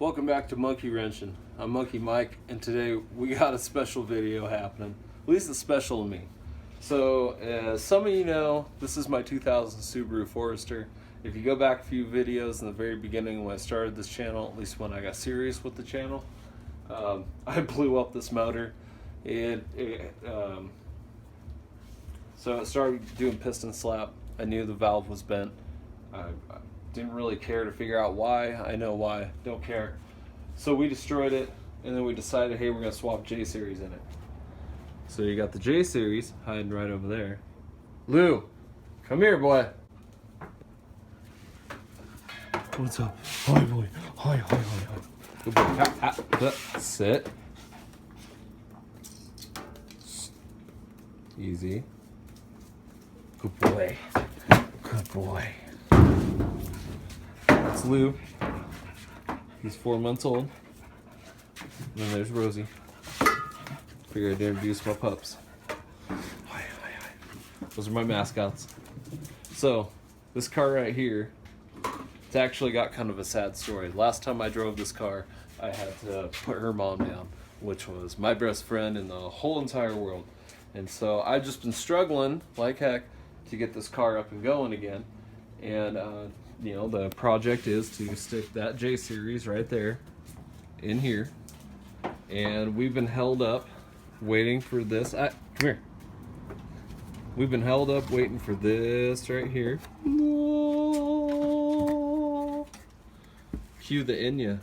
Welcome back to Monkey Wrenching. I'm Monkey Mike, and today we got a special video happening. At least it's special to me. So, as some of you know, this is my 2000 Subaru Forester. If you go back a few videos in the very beginning when I started this channel, at least when I got serious with the channel, I blew up this motor. So it started doing piston slap. I knew the valve was bent. I didn't really care to figure out why. I know why, don't care. So we destroyed it, and then we decided, hey, we're gonna swap J-Series in it. So you got the J-Series hiding right over there. Lou, come here, boy. What's up? Hi, boy. Hi. Good boy. Sit. Easy. Good boy. Good boy. That's Lou. He's 4 months old. And then there's Rosie. Figured I'd introduce my pups. Hi. Those are my mascots. So, this car right here, it's actually got kind of a sad story. Last time I drove this car, I had to put her mom down, which was my best friend in the whole entire world. And so I've just been struggling like heck to get this car up and going again. And you know, the project is to stick that J-Series right there in here. And we've been held up waiting for this. Come here. We've been held up waiting for this right here. Cue the Enya.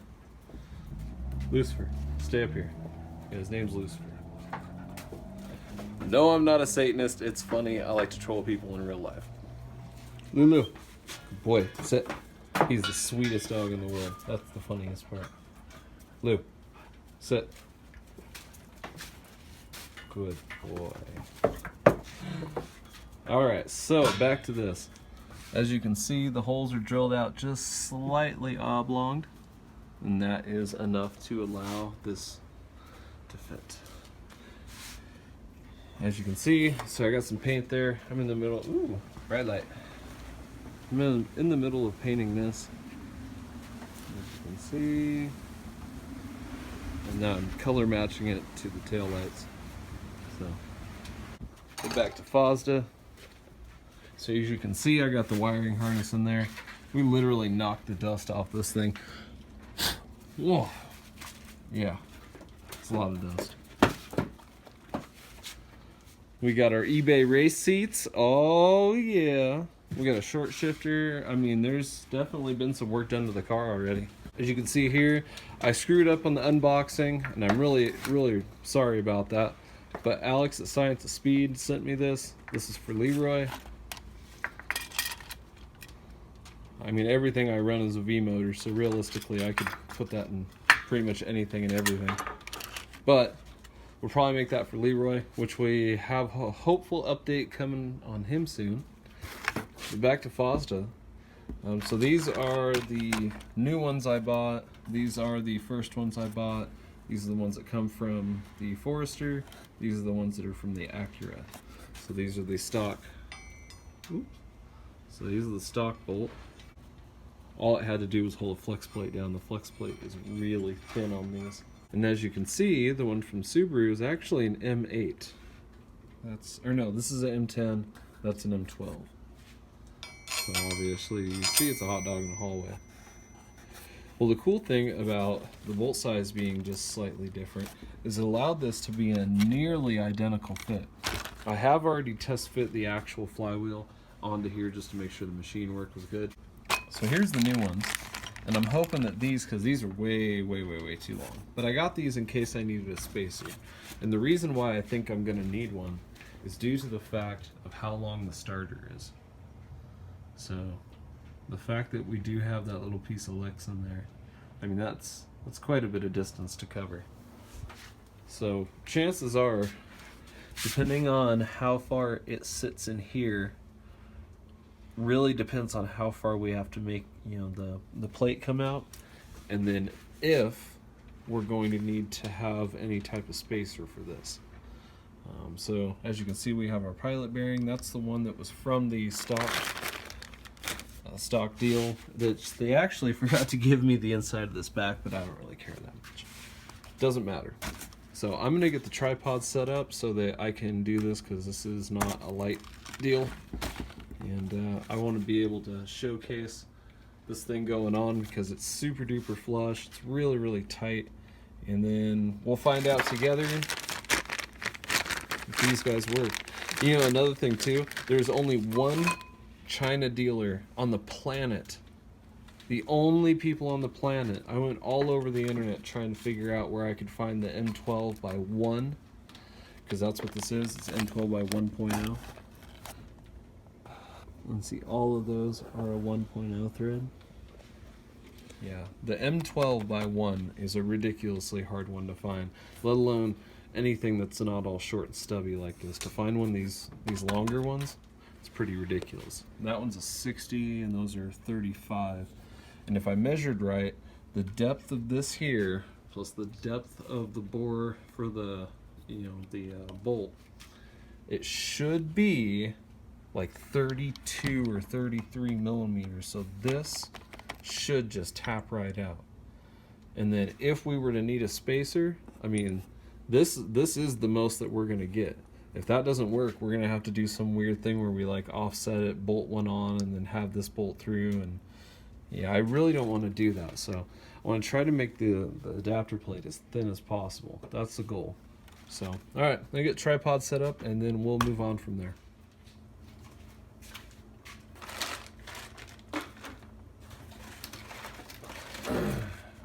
Lucifer, stay up here. Yeah, his name's Lucifer. No, I'm not a Satanist. It's funny. I like to troll people in real life. Lulu. Good boy. Sit. He's the sweetest dog in the world. That's the funniest part. Lou. Sit. Good boy. Alright, so back to this. As you can see, the holes are drilled out just slightly oblonged. And that is enough to allow this to fit. As you can see, so I got some paint there. I'm in the middle. Ooh, bright light. I'm in the middle of painting this. As you can see. And now I'm color matching it to the tail lights. So, get back to Fozda. So as you can see, I got the wiring harness in there. We literally knocked the dust off this thing. Whoa. Yeah, it's a lot of dust. We got our eBay race seats. Oh yeah. We got a short shifter. I mean, there's definitely been some work done to the car already. As you can see here, I screwed up on the unboxing, and I'm really sorry about that. But Alex at Science of Speed sent me this. This is for Leroy. I mean, everything I run is a V motor, so realistically I could put that in pretty much anything and everything. But we'll probably make that for Leroy, which we have a hopeful update coming on him soon. But back to Fozda. So these are the new ones I bought. These are the first ones I bought. These are the ones that come from the Forester. These are the ones that are from the Acura. So these are the stock. So these are the stock bolt. All it had to do was hold a flex plate down. The flex plate is really thin on these. And as you can see, the one from Subaru is actually an M8. This is an M10. That's an M12. So obviously, you see it's a hot dog in the hallway. Well, the cool thing about the bolt size being just slightly different is it allowed this to be a nearly identical fit. I have already test fit the actual flywheel onto here just to make sure the machine work was good. So here's the new ones. And I'm hoping that because these are way too long. But I got these in case I needed a spacer. And the reason why I think I'm gonna need one is due to the fact of how long the starter is. So the fact that we do have that little piece of Lex in there, I mean, that's quite a bit of distance to cover. So chances are, depending on how far it sits in here, really depends on how far we have to make, you know, the plate come out, and then if we're going to need to have any type of spacer for this. So as you can see, we have our pilot bearing. That's the one that was from the stock a stock deal that they actually forgot to give me the inside of this back, but I don't really care that much. Doesn't matter. So I'm gonna get the tripod set up so that I can do this, because this is not a light deal, and I want to be able to showcase this thing going on because it's super duper flush. It's really, really tight, and then we'll find out together if these guys work. You know, another thing too, there's only one China dealer on the planet. The only people on the planet. I went all over the internet trying to figure out where I could find the M12 by 1, because that's what this is. It's M12 by 1.0. Let's see, all of those are a 1.0 thread. Yeah, the M12 by 1 is a ridiculously hard one to find, let alone anything that's not all short and stubby like this. To find one of these longer ones, it's pretty ridiculous. That one's a 60 and those are 35. And if I measured right, the depth of this here plus the depth of the bore for the, bolt, it should be like 32 or 33 millimeters. So this should just tap right out. And then if we were to need a spacer, I mean, this is the most that we're gonna get. If that doesn't work, we're gonna have to do some weird thing where we like offset it, bolt one on, and then have this bolt through. And yeah, I really don't want to do that. So I want to try to make the adapter plate as thin as possible. That's the goal. So all right, let me get tripod set up, and then we'll move on from there.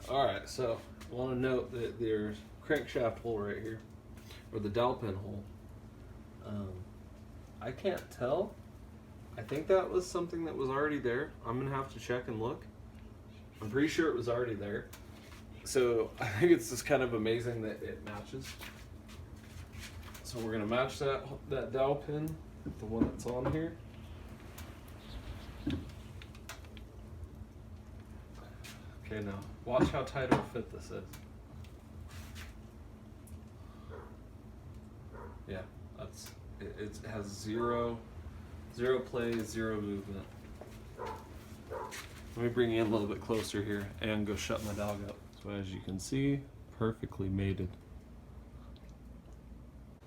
All right, so I want to note that there's crankshaft hole right here, or the dowel pin hole. I can't tell. I think that was something that was already there. I'm gonna have to check and look. I'm pretty sure it was already there. So I think it's just kind of amazing that it matches. So we're gonna match that dowel pin with the one that's on here. Okay, now watch how tight of a fit this is. Yeah, it has zero play, zero movement. Let me bring you in a little bit closer here and go shut my dog up. So as you can see, perfectly mated.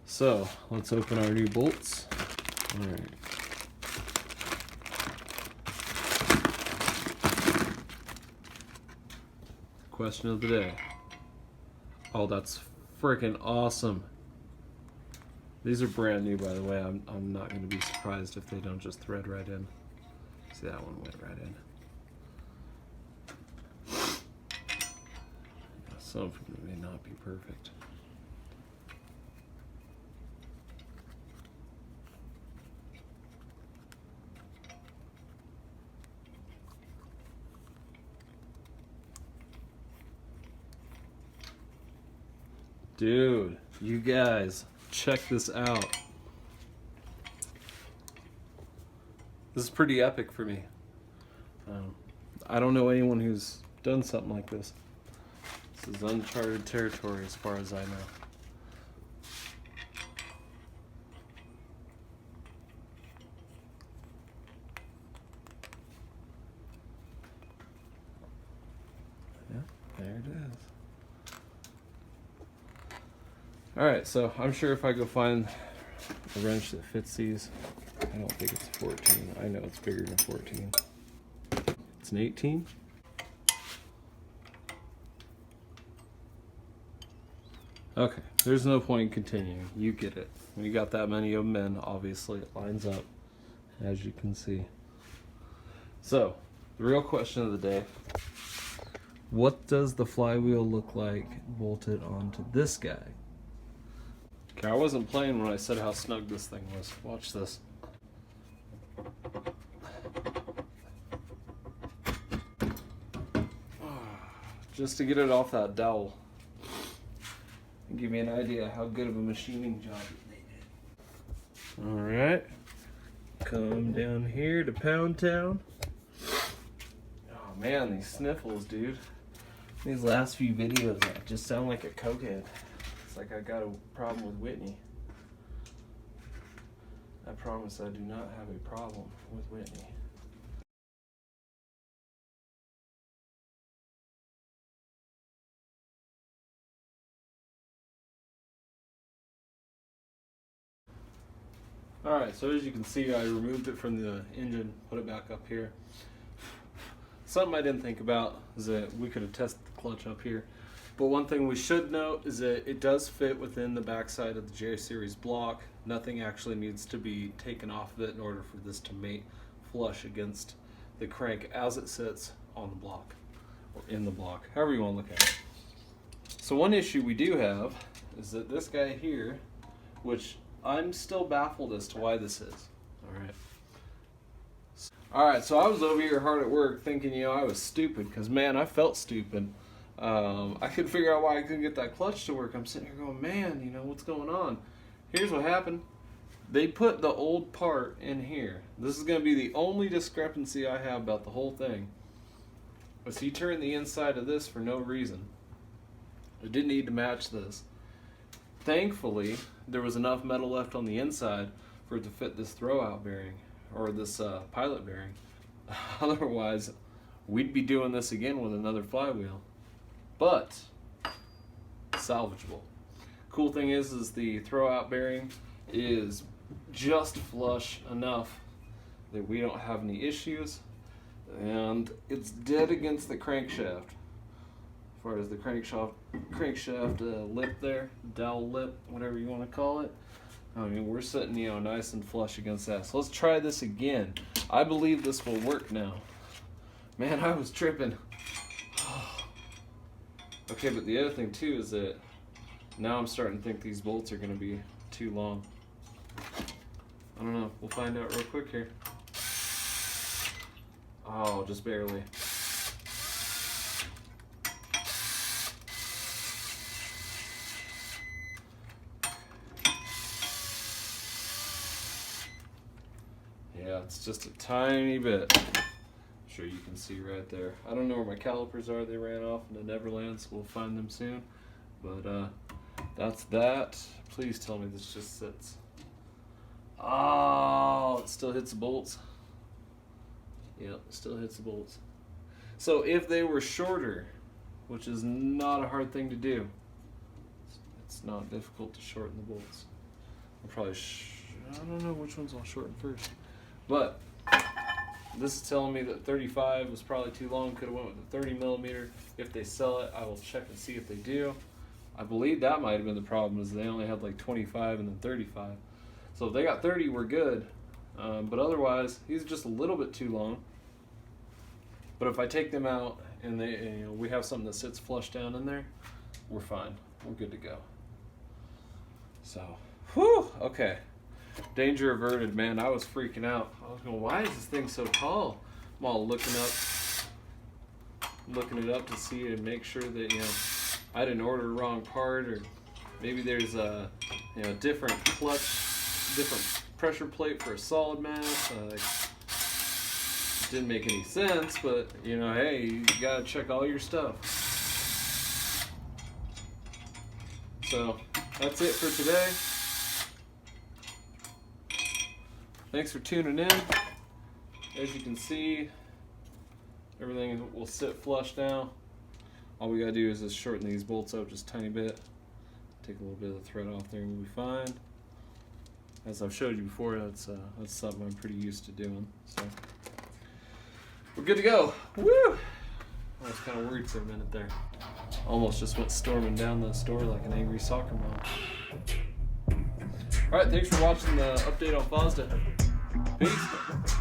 So let's open our new bolts. All right. Question of the day. Oh, that's freaking awesome. These are brand new, by the way. I'm not going to be surprised if they don't just thread right in. See, that one went right in. Some of them may not be perfect. Dude, you guys, check this out. This is pretty epic for me. I don't know anyone who's done something like this. This is uncharted territory as far as I know. Yeah, there it is. Alright, so I'm sure if I go find a wrench that fits these, I don't think it's a 14. I know it's bigger than 14. It's an 18. Okay, there's no point in continuing. You get it. When you got that many of them in, obviously it lines up, as you can see. So, the real question of the day, what does the flywheel look like bolted onto this guy? Okay, I wasn't playing when I said how snug this thing was. Watch this. Just to get it off that dowel. And give me an idea how good of a machining job they did. Alright. Come down here to Pound Town. Oh man, these sniffles, dude. These last few videos, I just sound like a cokehead. It's like I got a problem with Whitney. I promise I do not have a problem with Whitney. Alright, so as you can see, I removed it from the engine, put it back up here. Something I didn't think about is that we could have tested the clutch up here. But one thing we should note is that it does fit within the backside of the J Series block. Nothing actually needs to be taken off of it in order for this to mate flush against the crank as it sits on the block, or in the block, however you want to look at it. So one issue we do have is that this guy here, which I'm still baffled as to why this is. Alright, so I was over here hard at work thinking, you know, I was stupid, because man, I felt stupid. I couldn't figure out why I couldn't get that clutch to work. I'm sitting here going, man, you know, what's going on? Here's what happened. They put the old part in here. This is going to be the only discrepancy I have about the whole thing. But so you turn the inside of this for no reason. It didn't need to match this. Thankfully, there was enough metal left on the inside for it to fit this throwout bearing, or this pilot bearing. Otherwise, we'd be doing this again with another flywheel. But salvageable. Cool thing is the throwout bearing is just flush enough that we don't have any issues, and it's dead against the crankshaft. As far as the crankshaft lip there, dowel lip, whatever you want to call it. I mean, we're sitting, you know, nice and flush against that. So let's try this again. I believe this will work now. Man, I was tripping. Okay, but the other thing too is that now I'm starting to think these bolts are going to be too long. I don't know. We'll find out real quick here. Oh, just barely. Yeah, it's just a tiny bit. I'm sure you can see right there. I don't know where my calipers are. They ran off into Neverland, so we'll find them soon. But that's that. Please tell me this just sits. Oh, it still hits the bolts. Yep, it still hits the bolts. So if they were shorter, which is not a hard thing to do, it's not difficult to shorten the bolts. I'll probably, I don't know which ones I'll shorten first. But this is telling me that 35 was probably too long. Could have went with the 30 millimeter. If they sell it, I will check and see if they do. I believe that might have been the problem, is they only had like 25 and then 35. So if they got 30, we're good. But otherwise, these are just a little bit too long. But if I take them out and they, you know, we have something that sits flush down in there, we're fine. We're good to go. So, whew, okay. Danger averted, man. I was freaking out. I was going, why is this thing so tall? I'm all looking it up to see and make sure that, you know, I didn't order the wrong part, or maybe there's a, you know, different clutch, different pressure plate for a solid mass. It didn't make any sense, but you know, hey, you gotta check all your stuff. So that's it for today. Thanks for tuning in. As you can see, everything will sit flush now. All we gotta do is just shorten these bolts up just a tiny bit. Take a little bit of the thread off there and we'll be fine. As I've showed you before, that's something I'm pretty used to doing. So we're good to go. Woo! I was kind of worried for a minute there. Almost just went storming down the store like an angry soccer mom. Alright, thanks for watching the update on Fozda. Peace.